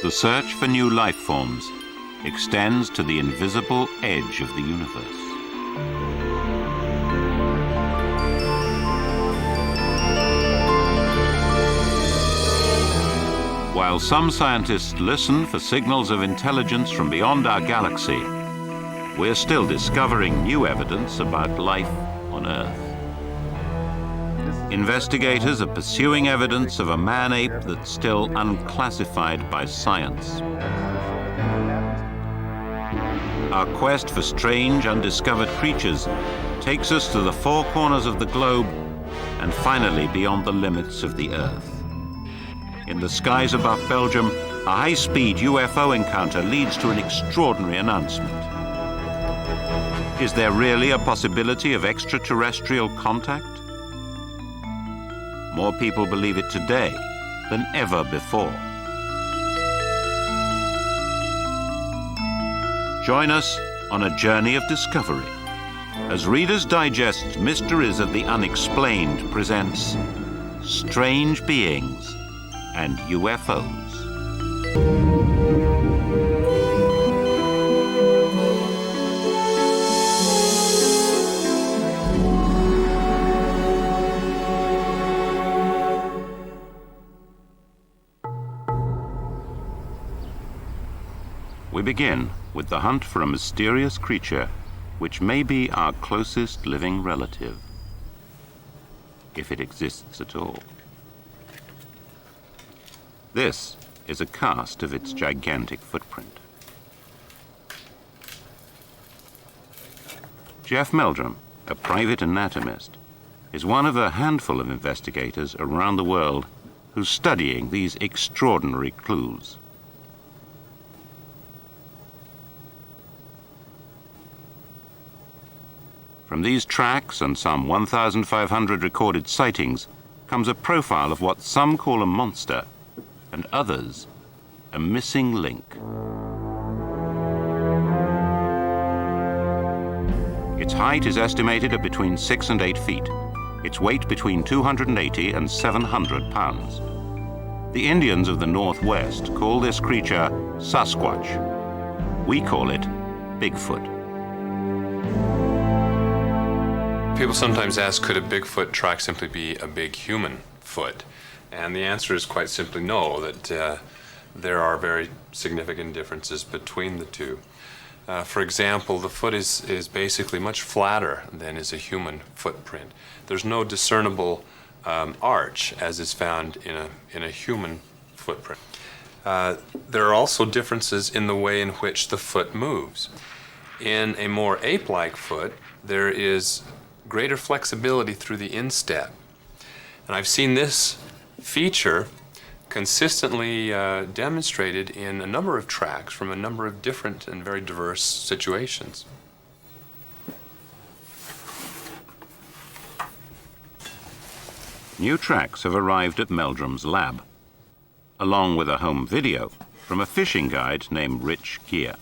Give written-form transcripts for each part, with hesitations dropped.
The search for new life forms extends to the invisible edge of the universe. While some scientists listen for signals of intelligence from beyond our galaxy, we're still discovering new evidence about life on Earth. Investigators are pursuing evidence of a man-ape that's still unclassified by science. Our quest for strange, undiscovered creatures takes us to the four corners of the globe and finally beyond the limits of the Earth. In the skies above Belgium, a high-speed UFO encounter leads to an extraordinary announcement. Is there really a possibility of extraterrestrial contact? More people believe it today than ever before. Join us on a journey of discovery as Reader's Digest's Mysteries of the Unexplained presents Strange Beings and UFOs. We begin with the hunt for a mysterious creature which may be our closest living relative, if it exists at all. This is a cast of its gigantic footprint. Jeff Meldrum, a private anatomist, is one of a handful of investigators around the world who's studying these extraordinary clues. From these tracks and some 1,500 recorded sightings comes a profile of what some call a monster and others a missing link. Its height is estimated at between 6 and 8 feet. Its weight between 280 and 700 pounds. The Indians of the Northwest call this creature Sasquatch. We call it Bigfoot. People sometimes ask, could a Bigfoot track simply be a big human foot? And the answer is quite simply no, that there are very significant differences between the two. For example, the foot is basically much flatter than is a human footprint. There's no discernible arch, as is found in a human footprint. There are also differences in the way in which the foot moves. In a more ape-like foot, there is greater flexibility through the instep. And I've seen this feature consistently demonstrated in a number of tracks from a number of different and very diverse situations. New tracks have arrived at Meldrum's lab, along with a home video from a fishing guide named Rich Gear.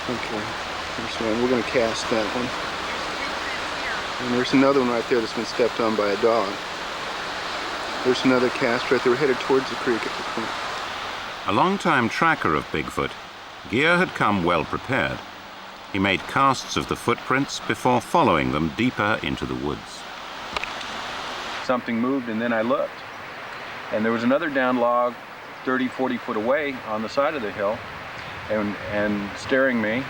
Okay, first one, we're going to cast that one. And there's another one right there that's been stepped on by a dog. There's another cast right there. We're headed towards the creek at this point. A long-time tracker of Bigfoot, Gear had come well prepared. He made casts of the footprints before following them deeper into the woods. Something moved and then I looked. And there was another down log 30, 40 foot away on the side of the hill. And staring me,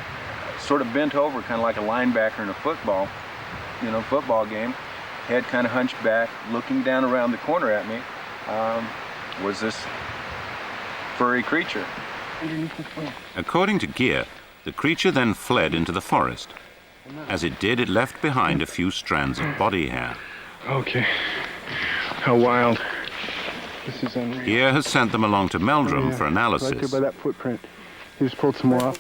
sort of bent over, kind of like a linebacker in a football game, head kind of hunched back, looking down around the corner at me, was this furry creature. According to Gear, the creature then fled into the forest. As it did, it left behind a few strands of body hair. Okay, how wild. This is unreal. Gear has sent them along to Meldrum for analysis. Right there by that footprint. He just pulled some more off.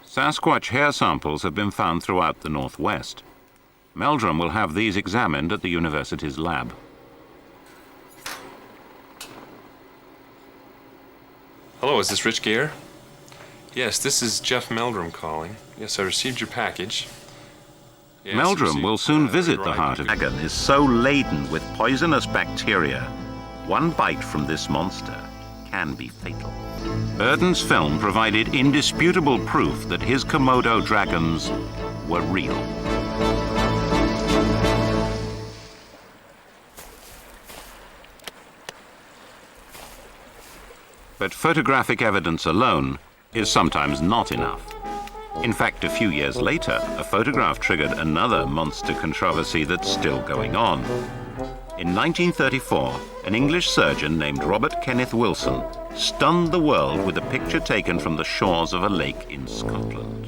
Sasquatch hair samples have been found throughout the Northwest. Meldrum will have these examined at the university's lab. Hello, is this Rich Gear? Yes, this is Jeff Meldrum calling. Yes, I received your package. Yes, Meldrum will soon visit the heart of the variety dragon is so laden with poisonous bacteria, one bite from this monster can be fatal. Burton's film provided indisputable proof that his Komodo dragons were real. But photographic evidence alone is sometimes not enough. In fact, a few years later, a photograph triggered another monster controversy that's still going on. In 1934, an English surgeon named Robert Kenneth Wilson stunned the world with a picture taken from the shores of a lake in Scotland.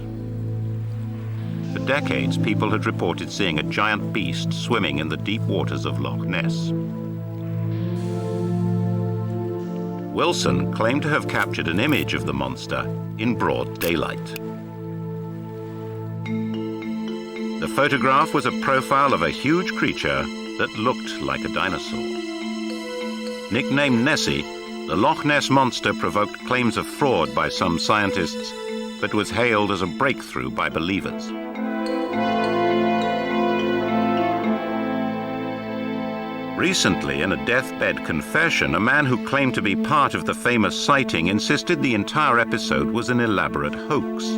For decades, people had reported seeing a giant beast swimming in the deep waters of Loch Ness. Wilson claimed to have captured an image of the monster in broad daylight. The photograph was a profile of a huge creature that looked like a dinosaur. Nicknamed Nessie, the Loch Ness monster provoked claims of fraud by some scientists, but was hailed as a breakthrough by believers. Recently, in a deathbed confession, a man who claimed to be part of the famous sighting insisted the entire episode was an elaborate hoax.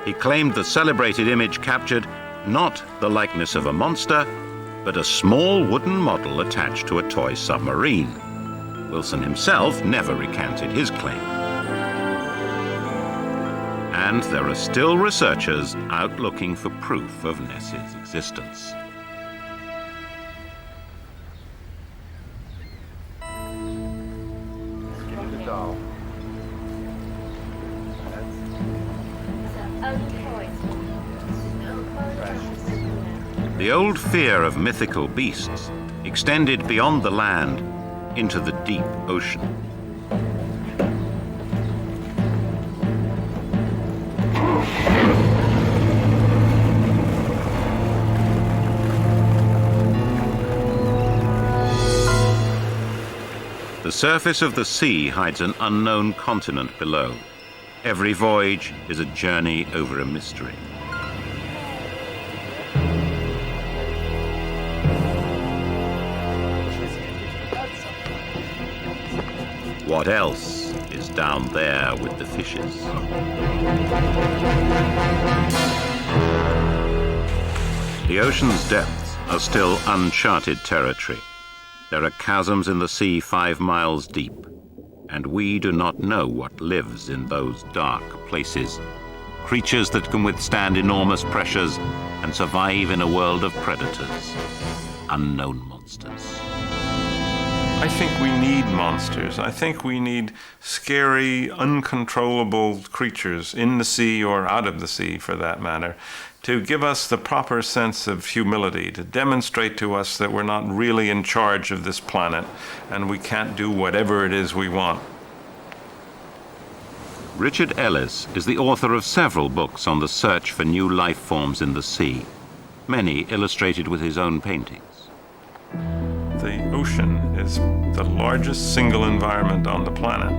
He claimed the celebrated image captured not the likeness of a monster, but a small wooden model attached to a toy submarine. Wilson himself never recanted his claim. And there are still researchers out looking for proof of Nessie's existence. The doll. The old fear of mythical beasts extended beyond the land into the deep ocean. The surface of the sea hides an unknown continent below. Every voyage is a journey over a mystery. What else is down there with the fishes? The ocean's depths are still uncharted territory. There are chasms in the sea 5 miles deep, and we do not know what lives in those dark places. Creatures that can withstand enormous pressures and survive in a world of predators. Unknown monsters. I think we need monsters. I think we need scary, uncontrollable creatures in the sea or out of the sea, for that matter, to give us the proper sense of humility, to demonstrate to us that we're not really in charge of this planet and we can't do whatever it is we want. Richard Ellis is the author of several books on the search for new life forms in the sea, many illustrated with his own paintings. The ocean is the largest single environment on the planet,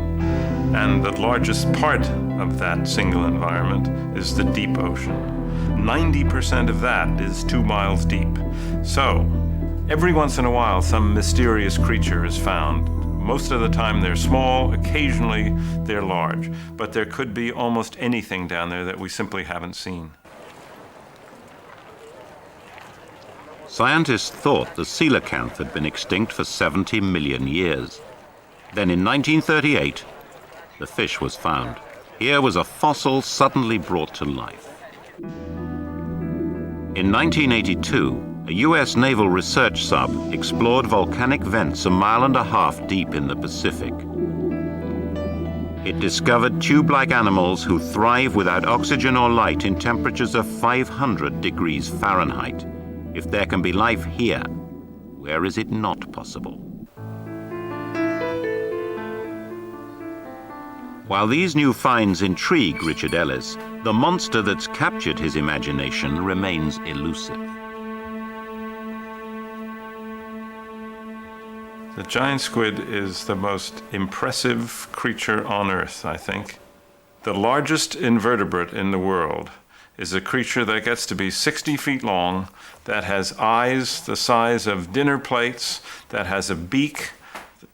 and the largest part of that single environment is the deep ocean. 90% of that is 2 miles deep. So, every once in a while, some mysterious creature is found. Most of the time they're small, occasionally they're large, but there could be almost anything down there that we simply haven't seen. Scientists thought the coelacanth had been extinct for 70 million years. Then in 1938, the fish was found. Here was a fossil suddenly brought to life. In 1982, a US naval research sub explored volcanic vents 1.5 miles deep in the Pacific. It discovered tube-like animals who thrive without oxygen or light in temperatures of 500 degrees Fahrenheit. If there can be life here, where is it not possible? While these new finds intrigue Richard Ellis, the monster that's captured his imagination remains elusive. The giant squid is the most impressive creature on Earth, I think. The largest invertebrate in the world is a creature that gets to be 60 feet long, that has eyes the size of dinner plates, that has a beak,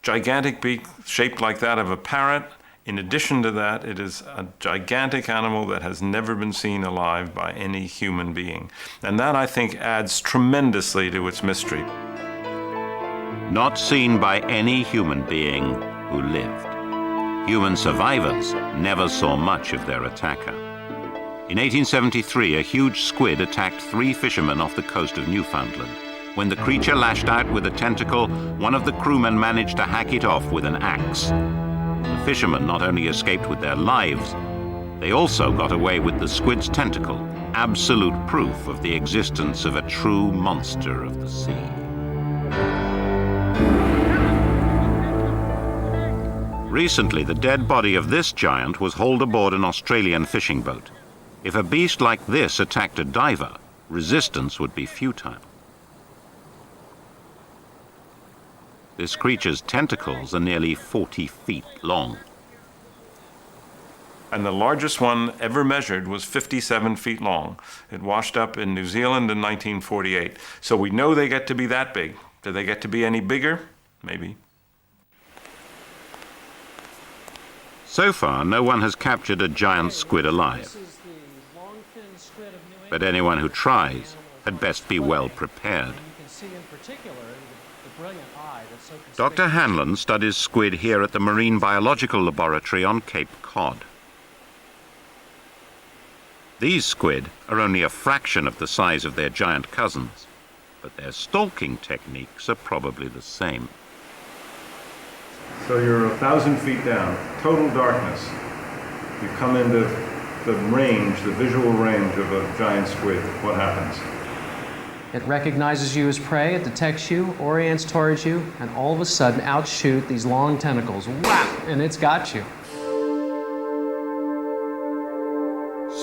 gigantic beak shaped like that of a parrot. In addition to that, it is a gigantic animal that has never been seen alive by any human being. And that, I think, adds tremendously to its mystery. Not seen by any human being who lived. Human survivors never saw much of their attacker. In 1873, a huge squid attacked 3 fishermen off the coast of Newfoundland. When the creature lashed out with a tentacle, one of the crewmen managed to hack it off with an axe. The fishermen not only escaped with their lives, they also got away with the squid's tentacle, absolute proof of the existence of a true monster of the sea. Recently, the dead body of this giant was hauled aboard an Australian fishing boat. If a beast like this attacked a diver, resistance would be futile. This creature's tentacles are nearly 40 feet long. And the largest one ever measured was 57 feet long. It washed up in New Zealand in 1948. So we know they get to be that big. Do they get to be any bigger? Maybe. So far, no one has captured a giant squid alive. But anyone who tries had best be well prepared. Dr. Hanlon studies squid here at the Marine Biological Laboratory on Cape Cod. These squid are only a fraction of the size of their giant cousins, but their stalking techniques are probably the same. So you're 1,000 feet down, total darkness. You come into the range, the visual range of a giant squid. What happens? It recognizes you as prey, it detects you, orients towards you, and all of a sudden out shoot these long tentacles. Whap! And it's got you.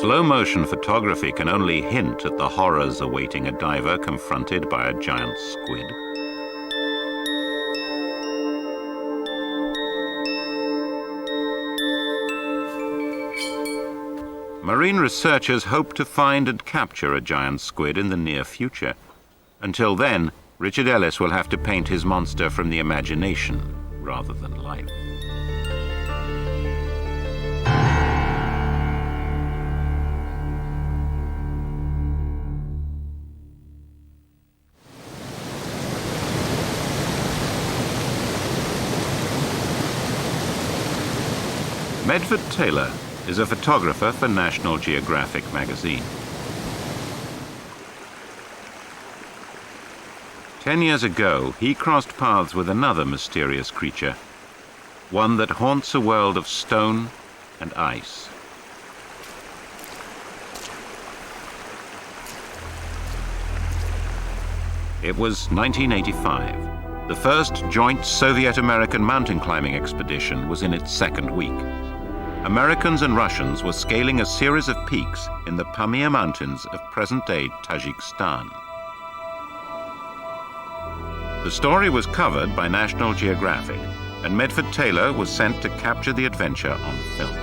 Slow motion photography can only hint at the horrors awaiting a diver confronted by a giant squid. Marine researchers hope to find and capture a giant squid in the near future. Until then, Richard Ellis will have to paint his monster from the imagination rather than life. Medford Taylor is a photographer for National Geographic magazine. 10 years ago, he crossed paths with another mysterious creature, one that haunts a world of stone and ice. It was 1985. The first joint Soviet-American mountain climbing expedition was in its second week. Americans and Russians were scaling a series of peaks in the Pamir Mountains of present-day Tajikistan. The story was covered by National Geographic, and Medford Taylor was sent to capture the adventure on film.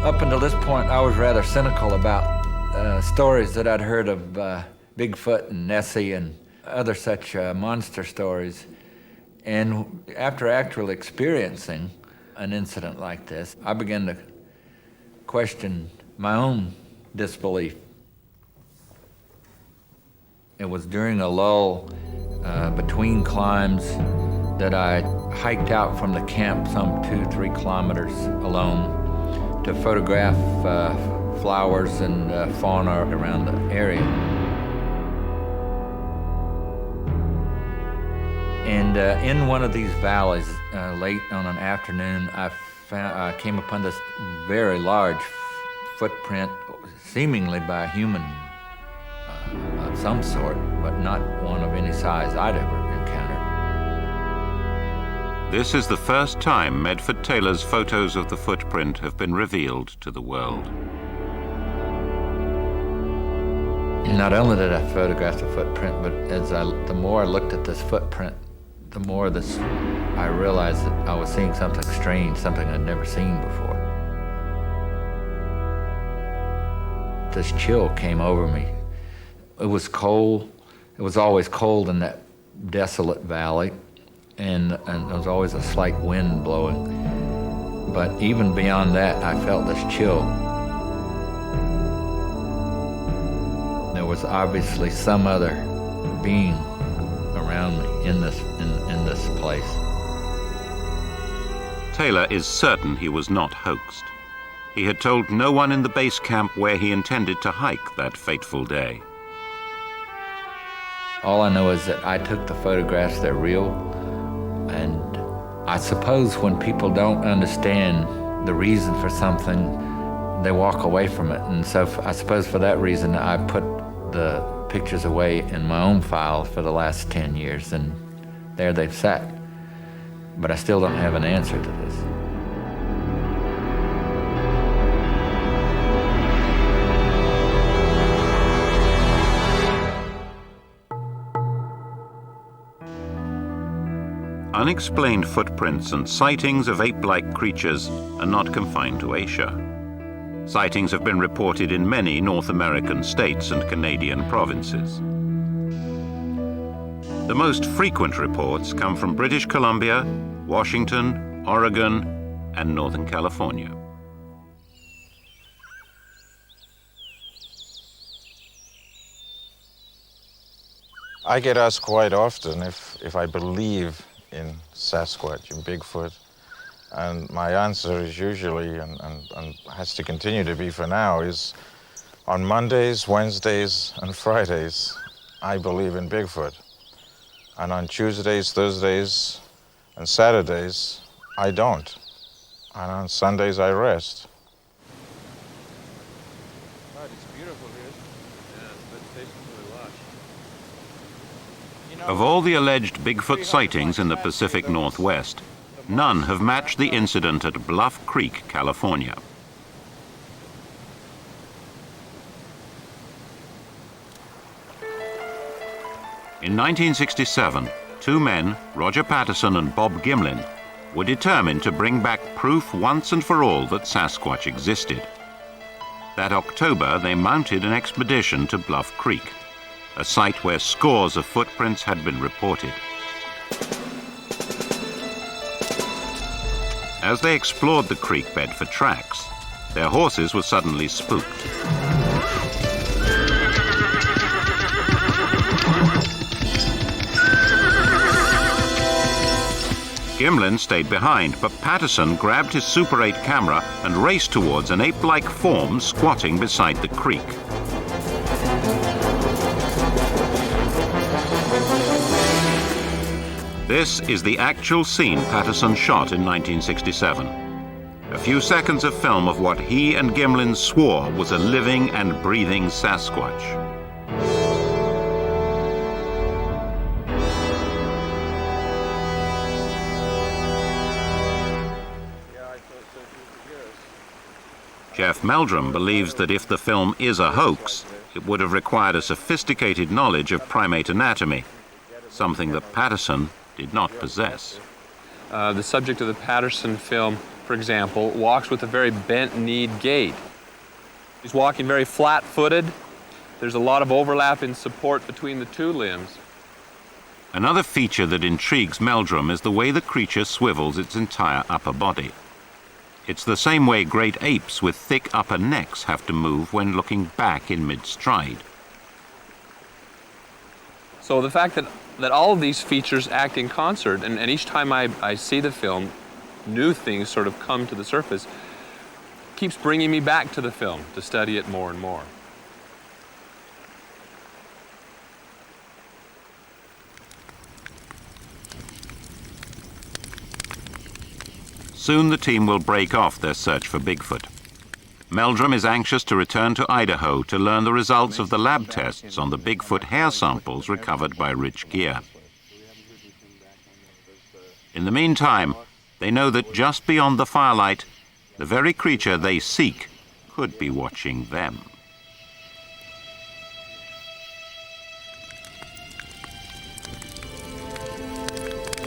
Up until this point, I was rather cynical about stories that I'd heard of Bigfoot and Nessie and other such monster stories. And after actually experiencing an incident like this, I began to question my own disbelief. It was during a lull between climbs that I hiked out from the camp some 2-3 kilometers alone to photograph flowers and fauna around the area. And in one of these valleys, late on an afternoon, I came upon this very large footprint, seemingly by a human of some sort, but not one of any size I'd ever encountered. This is the first time Medford Taylor's photos of the footprint have been revealed to the world. Not only did I photograph the footprint, but the more I looked at this footprint, the more I realized that I was seeing something strange, something I'd never seen before. This chill came over me. It was cold. It was always cold in that desolate valley, and there was always a slight wind blowing. But even beyond that, I felt this chill. There was obviously some other being around me in this place. Taylor is certain he was not hoaxed. He had told no one in the base camp where he intended to hike that fateful day. All I know is that I took the photographs, they're real, and I suppose when people don't understand the reason for something, they walk away from it. And so I suppose for that reason, I put the pictures away in my own file for the last 10 years, and there they've sat. But I still don't have an answer to this. Unexplained footprints and sightings of ape-like creatures are not confined to Asia. Sightings have been reported in many North American states and Canadian provinces. The most frequent reports come from British Columbia, Washington, Oregon, and Northern California. I get asked quite often if I believe in Sasquatch and Bigfoot, and my answer is usually, and has to continue to be for now, is on Mondays, Wednesdays, and Fridays, I believe in Bigfoot. And on Tuesdays, Thursdays, and Saturdays, I don't. And on Sundays, I rest. Of all the alleged Bigfoot sightings in the Pacific Northwest, none have matched the incident at Bluff Creek, California. In 1967, two men, Roger Patterson and Bob Gimlin, were determined to bring back proof once and for all that Sasquatch existed. That October, they mounted an expedition to Bluff Creek, a site where scores of footprints had been reported. As they explored the creek bed for tracks, their horses were suddenly spooked. Gimlin stayed behind, but Patterson grabbed his Super 8 camera and raced towards an ape-like form squatting beside the creek. This is the actual scene Patterson shot in 1967. A few seconds of film of what he and Gimlin swore was a living and breathing Sasquatch. Jeff Meldrum believes that if the film is a hoax, it would have required a sophisticated knowledge of primate anatomy, something that Patterson did not possess. The subject of the Patterson film, for example, walks with a very bent-kneed gait. He's walking very flat-footed. There's a lot of overlap in support between the two limbs. Another feature that intrigues Meldrum is the way the creature swivels its entire upper body. It's the same way great apes with thick upper necks have to move when looking back in mid-stride. So the fact that all of these features act in concert, and each time I see the film, new things sort of come to the surface, keeps bringing me back to the film to study it more and more. Soon the team will break off their search for Bigfoot. Meldrum is anxious to return to Idaho to learn the results of the lab tests on the Bigfoot hair samples recovered by Rich Gere. In the meantime, they know that just beyond the firelight, the very creature they seek could be watching them.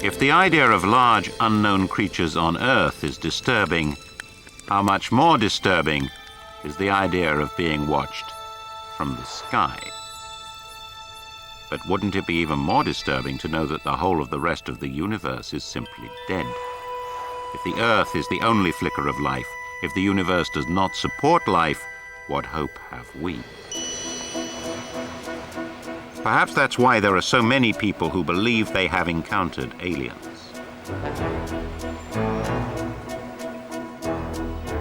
If the idea of large unknown creatures on Earth is disturbing, how much more disturbing is the idea of being watched from the sky? But wouldn't it be even more disturbing to know that the whole of the rest of the universe is simply dead? If the Earth is the only flicker of life, if the universe does not support life, what hope have we? Perhaps that's why there are so many people who believe they have encountered aliens.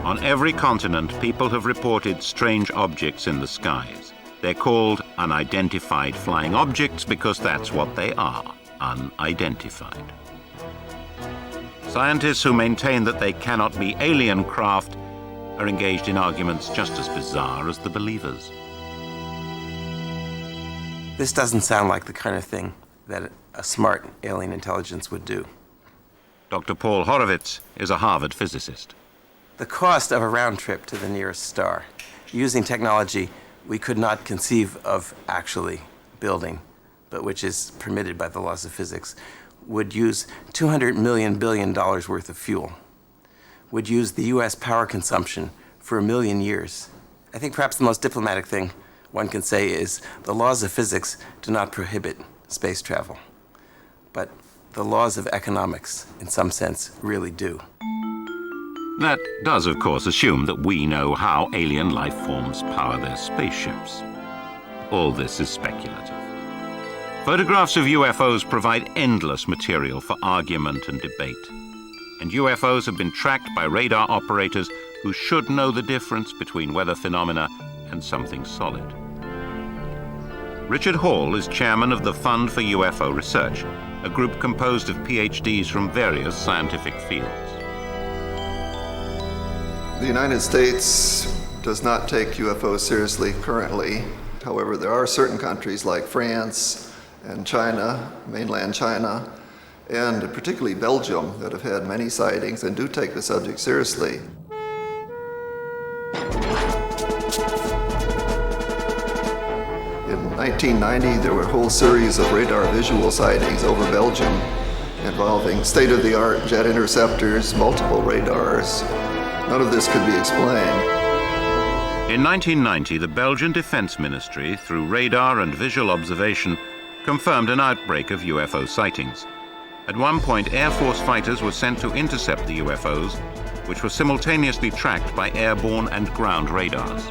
On every continent, people have reported strange objects in the skies. They're called unidentified flying objects because that's what they are, unidentified. Scientists who maintain that they cannot be alien craft are engaged in arguments just as bizarre as the believers. This doesn't sound like the kind of thing that a smart alien intelligence would do. Dr. Paul Horowitz is a Harvard physicist. The cost of a round trip to the nearest star, using technology we could not conceive of actually building, but which is permitted by the laws of physics, would use $200 billion worth of fuel, would use the US power consumption for 1 million years. I think perhaps the most diplomatic thing one can say is the laws of physics do not prohibit space travel, but the laws of economics, in some sense, really do. That does, of course, assume that we know how alien life forms power their spaceships. All this is speculative. Photographs of UFOs provide endless material for argument and debate. And UFOs have been tracked by radar operators who should know the difference between weather phenomena and something solid. Richard Hall is chairman of the Fund for UFO Research, a group composed of PhDs from various scientific fields. The United States does not take UFOs seriously currently. However, there are certain countries like France and China, mainland China, and particularly Belgium, that have had many sightings and do take the subject seriously. In 1990, there were a whole series of radar visual sightings over Belgium involving state-of-the-art jet interceptors, multiple radars. None of this could be explained. In 1990, the Belgian Defense Ministry, through radar and visual observation, confirmed an outbreak of UFO sightings. At one point, Air Force fighters were sent to intercept the UFOs, which were simultaneously tracked by airborne and ground radars.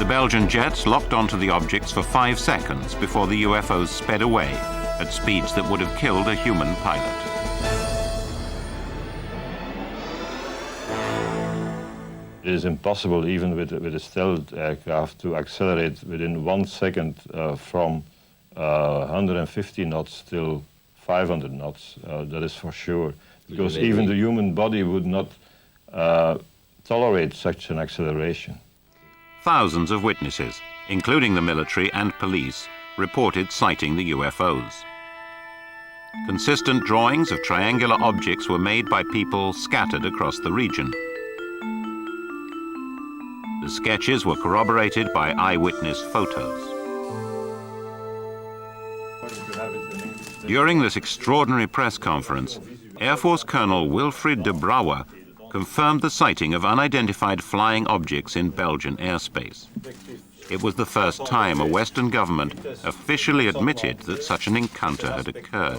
The Belgian jets locked onto the objects for 5 seconds before the UFOs sped away at speeds that would have killed a human pilot. It is impossible, even with a stealth aircraft, to accelerate within 1 second from 150 knots till 500 knots. That is for sure. Because even the human body would not tolerate such an acceleration. Thousands of witnesses, including the military and police, reported sighting the UFOs. Consistent drawings of triangular objects were made by people scattered across the region. The sketches were corroborated by eyewitness photos. During this extraordinary press conference, Air Force Colonel Wilfried de Brouwer confirmed the sighting of unidentified flying objects in Belgian airspace. It was the first time a Western government officially admitted that such an encounter had occurred.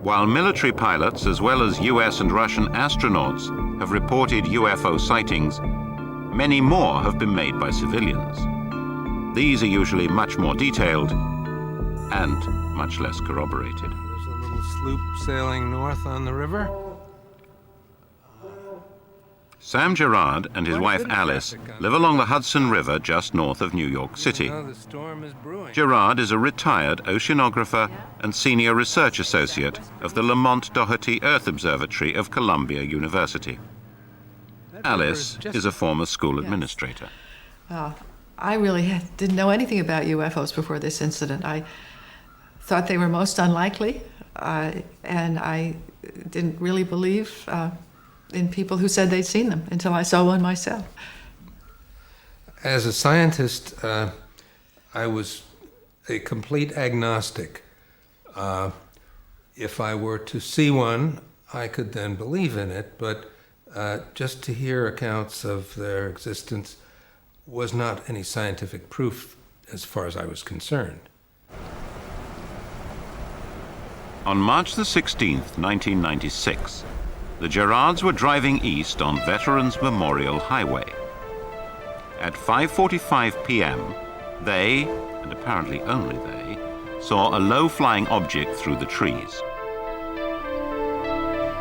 While military pilots, as well as US and Russian astronauts, have reported UFO sightings, many more have been made by civilians. These are usually much more detailed and much less corroborated. There's a little sloop sailing north on the river. Sam Gerard and his wife Alice live along the Hudson River just north of New York City. The storm is brewing. Gerard is a retired oceanographer and senior research associate of the Lamont Doherty Earth Observatory of Columbia University. Alice is a former school administrator. I really didn't know anything about UFOs before this incident. I thought they were most unlikely, and I didn't really believe in people who said they'd seen them until I saw one myself. As a scientist, I was a complete agnostic. If I were to see one, I could then believe in it, but just to hear accounts of their existence was not any scientific proof as far as I was concerned. On March the 16th, 1996, the Gerards were driving east on Veterans Memorial Highway. At 5:45 p.m., they, and apparently only they, saw a low-flying object through the trees.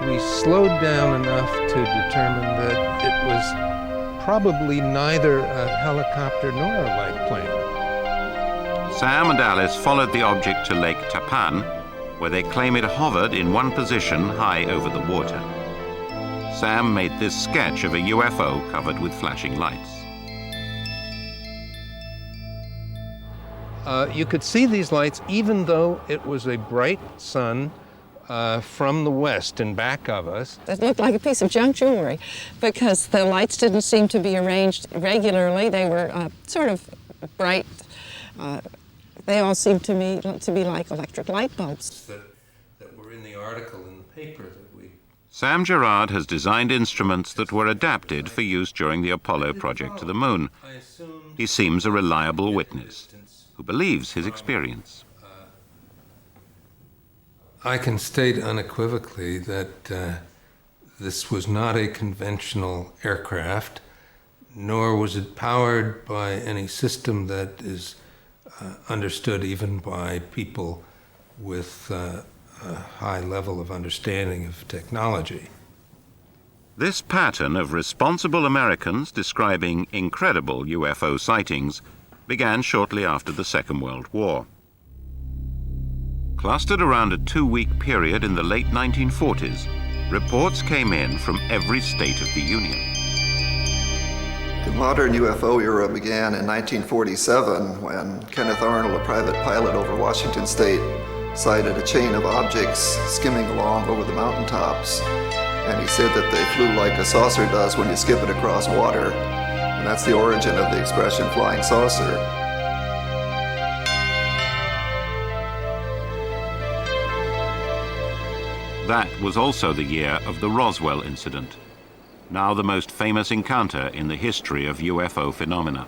We slowed down enough to determine that it was probably neither a helicopter nor a light plane. Sam and Alice followed the object to Lake Tapan, where they claim it hovered in one position high over the water. Sam made this sketch of a UFO covered with flashing lights. You could see these lights even though it was a bright sun from the west and back of us. It looked like a piece of junk jewelry because the lights didn't seem to be arranged regularly. They were sort of bright. They all seemed to me to be like electric light bulbs. That were in the article in the paper that we... Sam Gerard has designed instruments that were adapted for use during the Apollo project to the moon. He seems a reliable witness who believes his experience. I can state unequivocally that this was not a conventional aircraft, nor was it powered by any system that is understood even by people with a high level of understanding of technology. This pattern of responsible Americans describing incredible UFO sightings began shortly after the Second World War. Clustered around a 2-week period in the late 1940s, reports came in from every state of the Union. The modern UFO era began in 1947 when Kenneth Arnold, a private pilot over Washington State, sighted a chain of objects skimming along over the mountaintops. And he said that they flew like a saucer does when you skip it across water. And that's the origin of the expression flying saucer. That was also the year of the Roswell incident, now the most famous encounter in the history of UFO phenomena.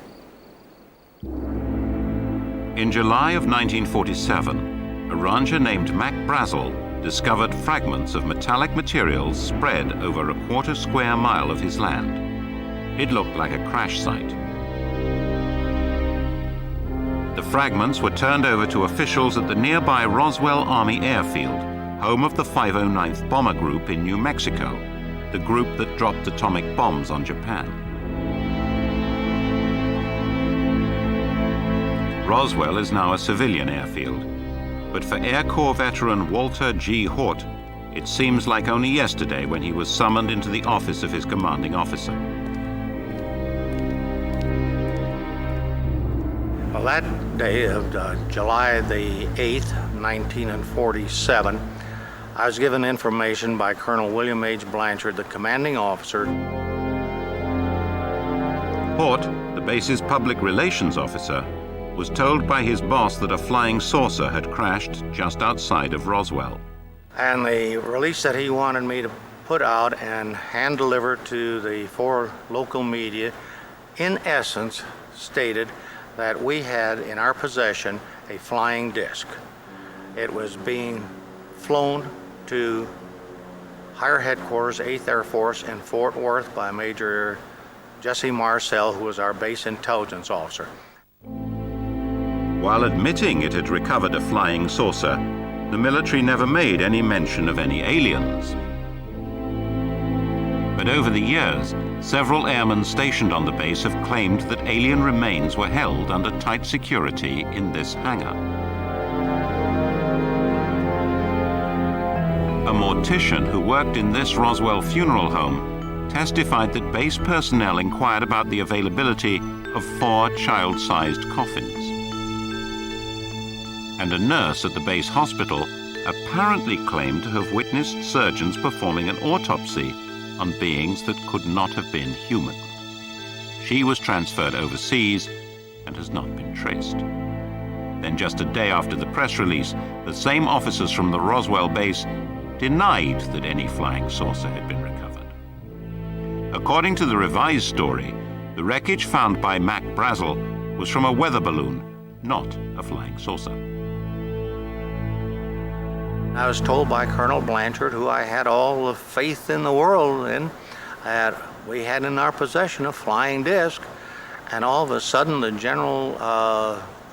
In July of 1947, a rancher named Mac Brazel discovered fragments of metallic materials spread over a 1/4 square mile of his land. It looked like a crash site. The fragments were turned over to officials at the nearby Roswell Army Airfield, home of the 509th Bomber Group in New Mexico, the group that dropped atomic bombs on Japan. Roswell is now a civilian airfield, but for Air Corps veteran Walter G. Hort, it seems like only yesterday when he was summoned into the office of his commanding officer. Well, that day of July the 8th, 1947, I was given information by Colonel William H. Blanchard, the commanding officer. Hort, the base's public relations officer, was told by his boss that a flying saucer had crashed just outside of Roswell. And the release that he wanted me to put out and hand deliver to the 4 local media, in essence, stated that we had in our possession a flying disc. It was being flown to higher headquarters, 8th Air Force in Fort Worth by Major Jesse Marcel, who was our base intelligence officer. While admitting it had recovered a flying saucer, the military never made any mention of any aliens. But over the years, several airmen stationed on the base have claimed that alien remains were held under tight security in this hangar. A mortician who worked in this Roswell funeral home testified that base personnel inquired about the availability of 4 child-sized coffins. And a nurse at the base hospital apparently claimed to have witnessed surgeons performing an autopsy on beings that could not have been human. She was transferred overseas and has not been traced. Then just a day after the press release, the same officers from the Roswell base denied that any flying saucer had been recovered. According to the revised story, the wreckage found by Mac Brazel was from a weather balloon, not a flying saucer. I was told by Colonel Blanchard, who I had all the faith in the world in, that we had in our possession a flying disc, and all of a sudden the general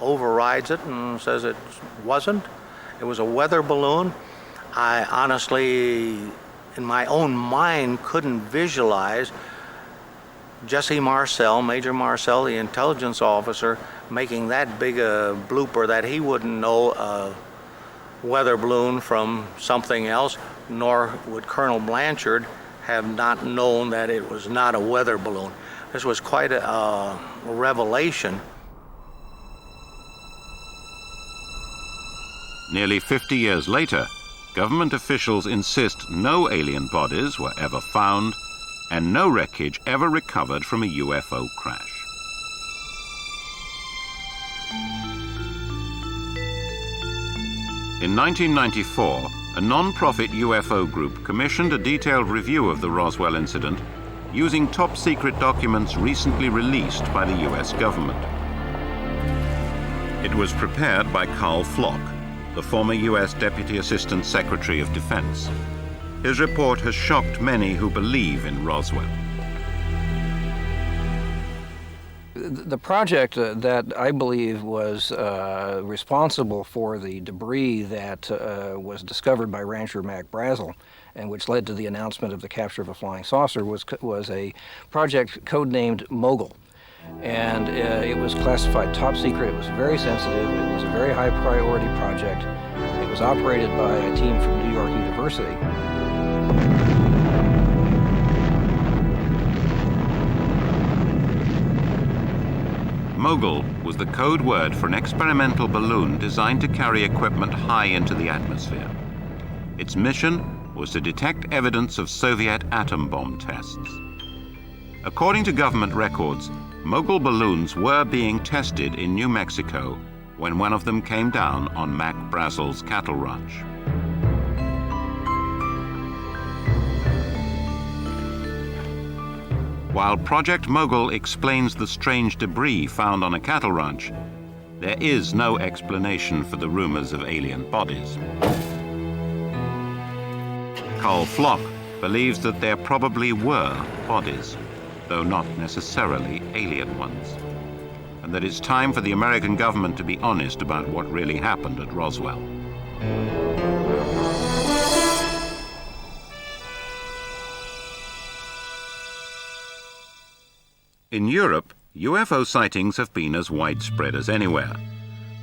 overrides it and says it wasn't. It was a weather balloon. I honestly, in my own mind, couldn't visualize Jesse Marcel, Major Marcel, the intelligence officer, making that big a blooper that he wouldn't know a weather balloon from something else, nor would Colonel Blanchard have not known that it was not a weather balloon. This was quite a revelation. Nearly 50 years later, government officials insist no alien bodies were ever found and no wreckage ever recovered from a UFO crash. In 1994, a non-profit UFO group commissioned a detailed review of the Roswell incident using top-secret documents recently released by the US government. It was prepared by Carl Flock, the former US Deputy Assistant Secretary of Defense. His report has shocked many who believe in Roswell. The project that I believe was responsible for the debris that was discovered by rancher Mac Brazel, and which led to the announcement of the capture of a flying saucer, was a project codenamed Mogul. And it was classified top secret. It was very sensitive. It was a very high priority project. It was operated by a team from New York University. Mogul was the code word for an experimental balloon designed to carry equipment high into the atmosphere. Its mission was to detect evidence of Soviet atom bomb tests. According to government records, Mogul balloons were being tested in New Mexico when one of them came down on Mac Brazel's cattle ranch. While Project Mogul explains the strange debris found on a cattle ranch, there is no explanation for the rumors of alien bodies. Carl Flock believes that there probably were bodies, though not necessarily alien ones, and that it's time for the American government to be honest about what really happened at Roswell. In Europe, UFO sightings have been as widespread as anywhere,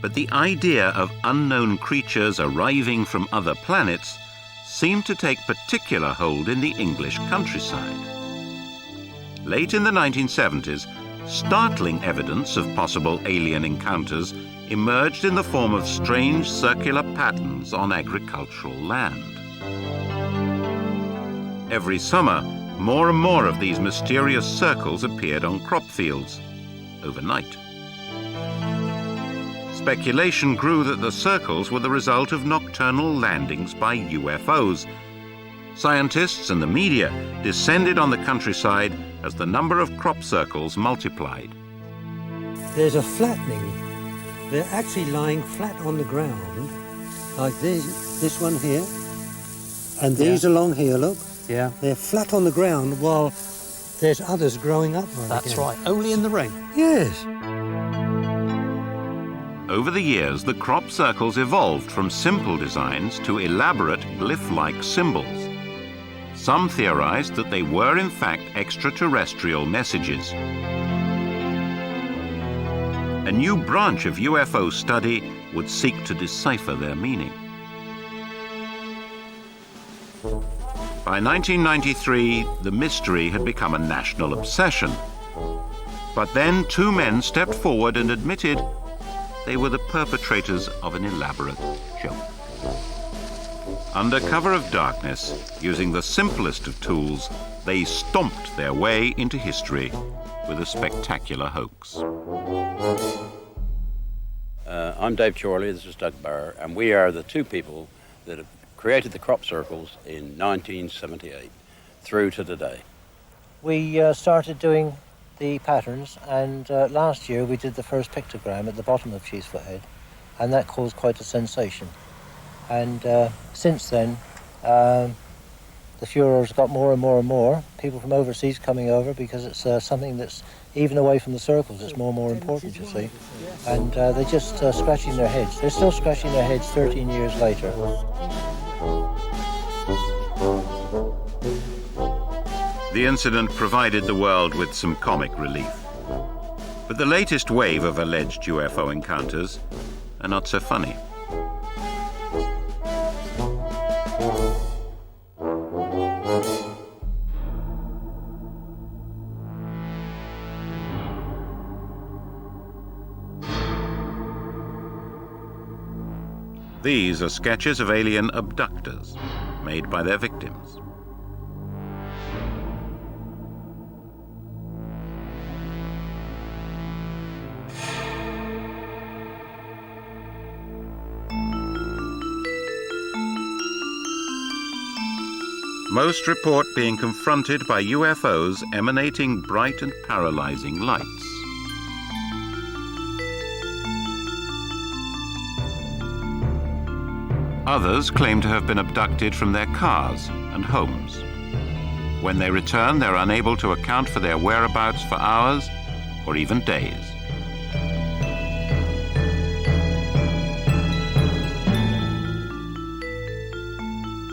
but the idea of unknown creatures arriving from other planets seemed to take particular hold in the English countryside. Late in the 1970s, startling evidence of possible alien encounters emerged in the form of strange circular patterns on agricultural land. Every summer, more and more of these mysterious circles appeared on crop fields, overnight. Speculation grew that the circles were the result of nocturnal landings by UFOs. Scientists and the media descended on the countryside as the number of crop circles multiplied. There's a flattening. They're actually lying flat on the ground, like this one here, and these along here, look. Yeah. They're flat on the ground while there's others growing up right That's again. right, only in the rain. Yes. Over the years, the crop circles evolved from simple designs to elaborate glyph-like symbols. Some theorized that they were in fact extraterrestrial messages. A new branch of UFO study would seek to decipher their meaning. By 1993, the mystery had become a national obsession. But then two men stepped forward and admitted they were the perpetrators of an elaborate joke. Under cover of darkness, using the simplest of tools, they stomped their way into history with a spectacular hoax. I'm Dave Chorley, this is Doug Barr, and we are the two people that have created the crop circles in 1978 through to today. We started doing the patterns, and last year we did the first pictogram at the bottom of Cheesefoot Head, and that caused quite a sensation. And since then, the furor's got more and more and more. People from overseas coming over because it's something that's, even away from the circles, it's more and more important, you see. And they're just scratching their heads. They're still scratching their heads 13 years later. The incident provided the world with some comic relief. But the latest wave of alleged UFO encounters are not so funny. These are sketches of alien abductors made by their victims. Most report being confronted by UFOs emanating bright and paralyzing lights. Others claim to have been abducted from their cars and homes. When they return, they're unable to account for their whereabouts for hours or even days.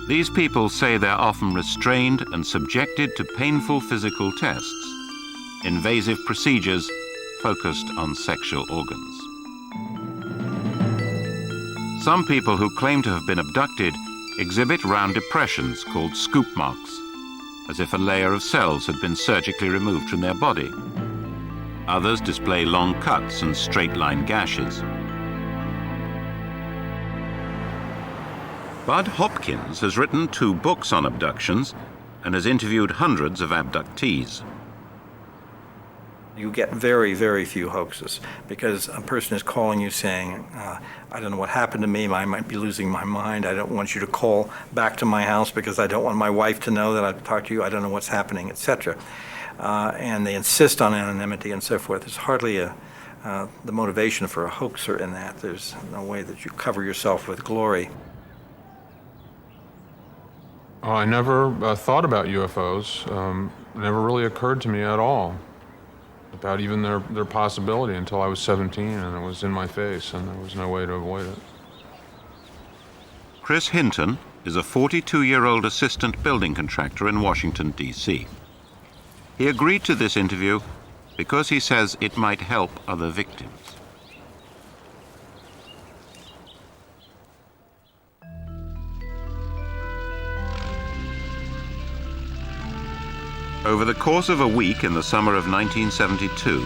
These people say they're often restrained and subjected to painful physical tests, invasive procedures focused on sexual organs. Some people who claim to have been abducted exhibit round depressions called scoop marks, as if a layer of cells had been surgically removed from their body. Others display long cuts and straight-line gashes. Bud Hopkins has written 2 books on abductions and has interviewed hundreds of abductees. You get very, very few hoaxes because a person is calling you saying, I don't know what happened to me, I might be losing my mind, I don't want you to call back to my house because I don't want my wife to know that I've talked to you, I don't know what's happening, etc. And they insist on anonymity and so forth. There's hardly the motivation for a hoaxer in that. There's no way that you cover yourself with glory. I never thought about UFOs. It never really occurred to me at all about even their possibility until I was 17 and it was in my face and there was no way to avoid it. Chris Hinton is a 42-year-old assistant building contractor in Washington, D.C. He agreed to this interview because he says it might help other victims. Over the course of a week in the summer of 1972,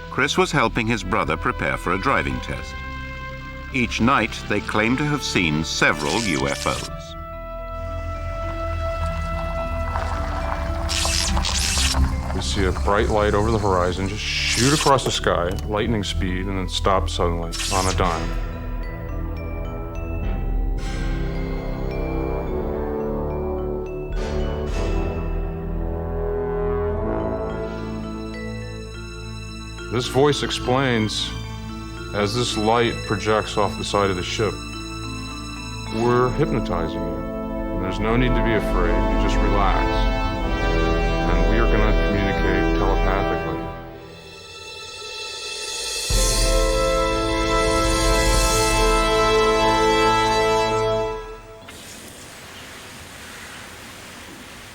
Chris was helping his brother prepare for a driving test. Each night, they claim to have seen several UFOs. We see a bright light over the horizon just shoot across the sky, lightning speed, and then stop suddenly on a dime. This voice explains, as this light projects off the side of the ship, we're hypnotizing you. And there's no need to be afraid, you just relax. And we are going to communicate telepathically.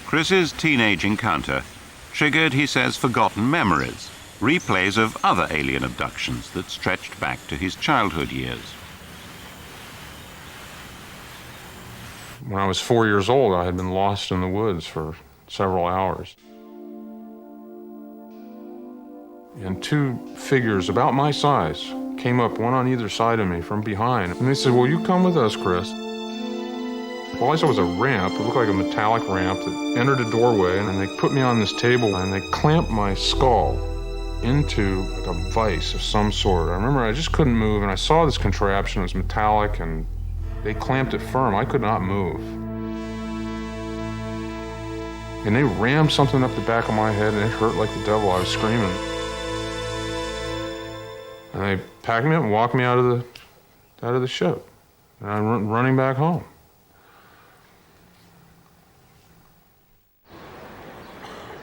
Chris's teenage encounter triggered, he says, forgotten memories. Replays of other alien abductions that stretched back to his childhood years. When I was 4 years old, I had been lost in the woods for several hours. And 2 figures about my size came up, one on either side of me from behind. And they said, "Will you come with us, Chris?" All I saw was a ramp. It looked like a metallic ramp that entered a doorway, and they put me on this table, and they clamped my skull into like a vise of some sort. I remember I just couldn't move, and I saw this contraption. It was metallic, and they clamped it firm. I could not move. And they rammed something up the back of my head, and it hurt like the devil. I was screaming. And they packed me up and walked me out of the ship. And I'm running back home.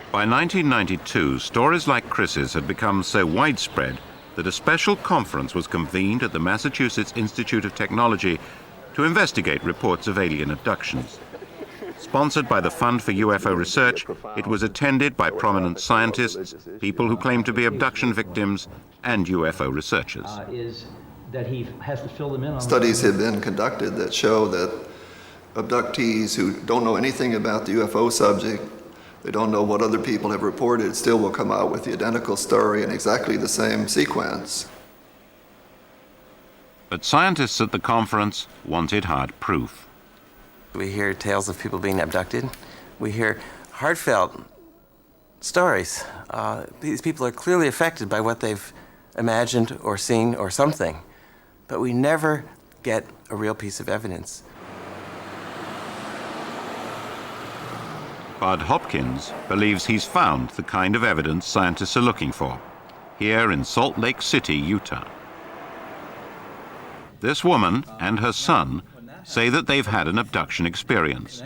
By 1992, stories like Chris's had become so widespread that a special conference was convened at the Massachusetts Institute of Technology to investigate reports of alien abductions. Sponsored by the Fund for UFO Research, it was attended by prominent scientists, people who claim to be abduction victims, and UFO researchers. That he has to fill them in on. Studies have been conducted that show that abductees who don't know anything about the UFO subject, they don't know what other people have reported, still will come out with the identical story in exactly the same sequence. But scientists at the conference wanted hard proof. We hear tales of people being abducted. We hear heartfelt stories. These people are clearly affected by what they've imagined or seen or something, but we never get a real piece of evidence. Bud Hopkins believes he's found the kind of evidence scientists are looking for, here in Salt Lake City, Utah. This woman and her son say that they've had an abduction experience.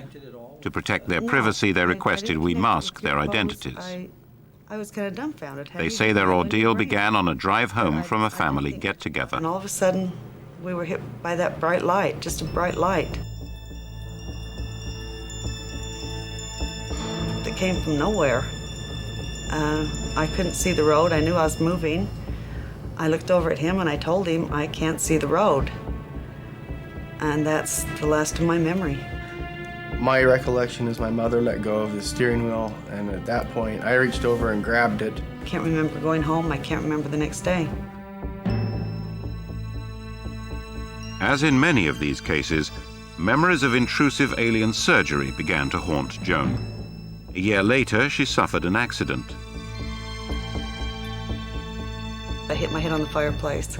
To protect their privacy, they requested we mask their identities. I was kind of dumbfounded. They say their ordeal began on a drive home from a family get-together. And all of a sudden, we were hit by that bright light, just a bright light. That came from nowhere. I couldn't see the road. I knew I was moving. I looked over at him and I told him I can't see the road. And that's the last of my memory. My recollection is my mother let go of the steering wheel, and at that point I reached over and grabbed it. I can't remember going home. I can't remember the next day. As in many of these cases, memories of intrusive alien surgery began to haunt Joan. A year later, she suffered an accident. I hit my head on the fireplace,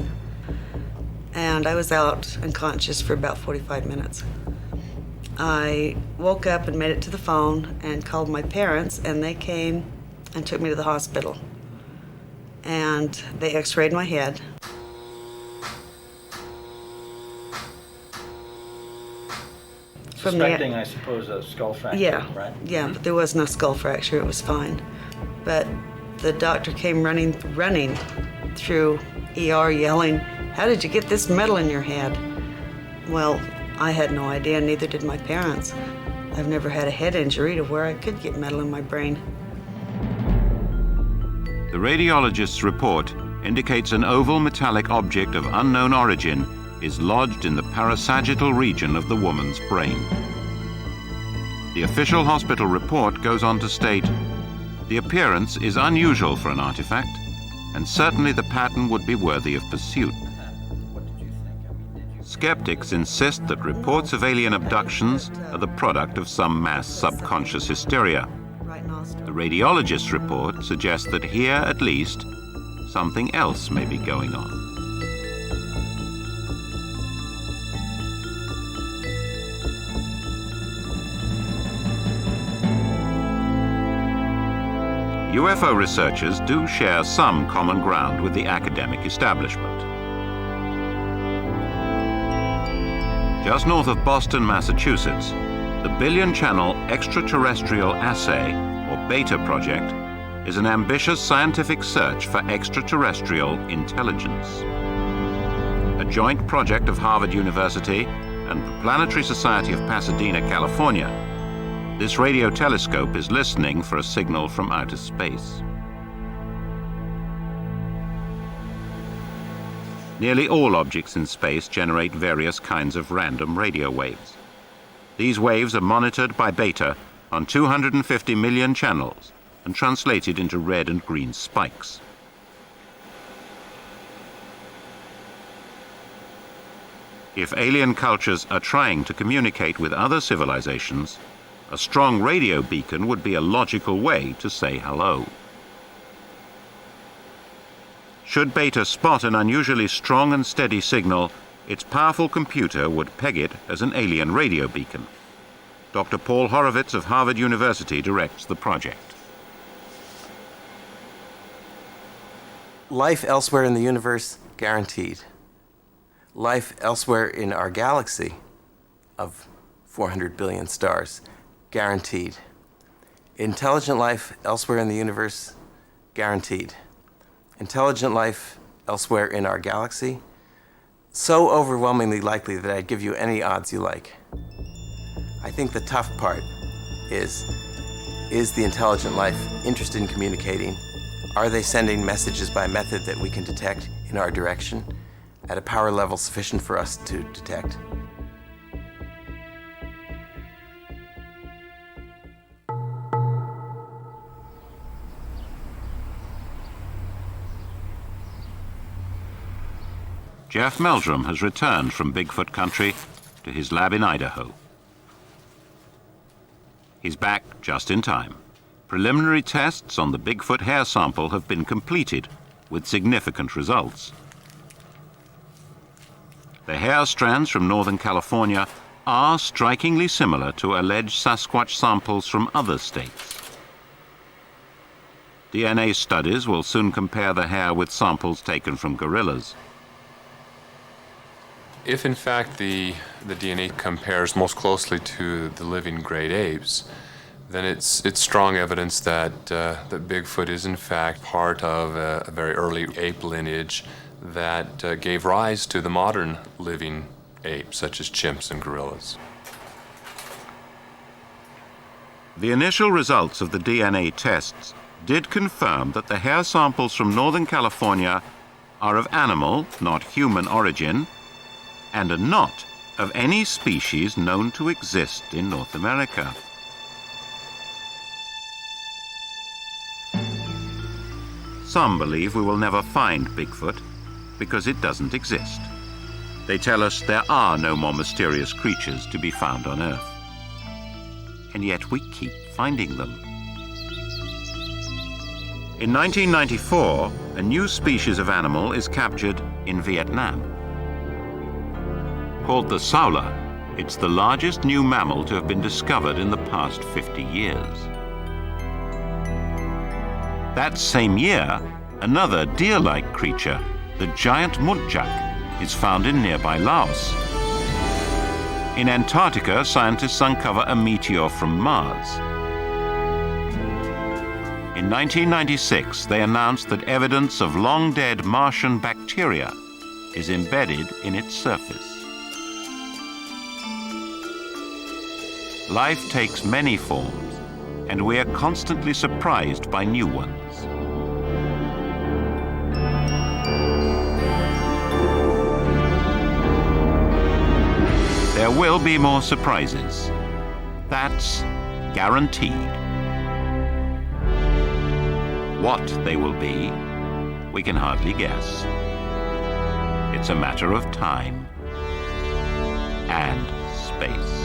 and I was out unconscious for about 45 minutes. I woke up and made it to the phone and called my parents, and they came and took me to the hospital. And they x-rayed my head. Suspecting, I suppose, a skull fracture, yeah, right? Yeah, but there was no skull fracture, it was fine. But the doctor came running through ER yelling, "How did you get this metal in your head?" Well, I had no idea, neither did my parents. I've never had a head injury to where I could get metal in my brain. The radiologist's report indicates an oval metallic object of unknown origin is lodged in the parasagittal region of the woman's brain. The official hospital report goes on to state, the appearance is unusual for an artifact, and certainly the pattern would be worthy of pursuit. Skeptics insist that reports of alien abductions are the product of some mass subconscious hysteria. The radiologist's report suggests that here, at least, something else may be going on. UFO researchers do share some common ground with the academic establishment. Just north of Boston, Massachusetts, the billion-channel Extraterrestrial Assay, or BETA project, is an ambitious scientific search for extraterrestrial intelligence. A joint project of Harvard University and the Planetary Society of Pasadena, California, this radio telescope is listening for a signal from outer space. Nearly all objects in space generate various kinds of random radio waves. These waves are monitored by BETA on 250 million channels and translated into red and green spikes. If alien cultures are trying to communicate with other civilizations, a strong radio beacon would be a logical way to say hello. Should Beta spot an unusually strong and steady signal, its powerful computer would peg it as an alien radio beacon. Dr. Paul Horowitz of Harvard University directs the project. Life elsewhere in the universe, guaranteed. Life elsewhere in our galaxy of 400 billion stars, guaranteed. Intelligent life elsewhere in the universe, guaranteed. Intelligent life elsewhere in our galaxy, so overwhelmingly likely that I'd give you any odds you like. I think the tough part is the intelligent life interested in communicating? Are they sending messages by a method that we can detect in our direction at a power level sufficient for us to detect? Jeff Meldrum has returned from Bigfoot country to his lab in Idaho. He's back just in time. Preliminary tests on the Bigfoot hair sample have been completed with significant results. The hair strands from Northern California are strikingly similar to alleged Sasquatch samples from other states. DNA studies will soon compare the hair with samples taken from gorillas. If in fact the DNA compares most closely to the living great apes, then it's strong evidence that that Bigfoot is in fact part of a very early ape lineage that gave rise to the modern living apes, such as chimps and gorillas. The initial results of the DNA tests did confirm that the hair samples from Northern California are of animal, not human origin, and are not of any species known to exist in North America. Some believe we will never find Bigfoot because it doesn't exist. They tell us there are no more mysterious creatures to be found on Earth. And yet we keep finding them. In 1994, a new species of animal is captured in Vietnam. Called the Saula, it's the largest new mammal to have been discovered in the past 50 years. That same year, another deer-like creature, the giant muntjac, is found in nearby Laos. In Antarctica, scientists uncover a meteor from Mars. In 1996, they announced that evidence of long-dead Martian bacteria is embedded in its surface. Life takes many forms, and we are constantly surprised by new ones. There will be more surprises. That's guaranteed. What they will be, we can hardly guess. It's a matter of time and space.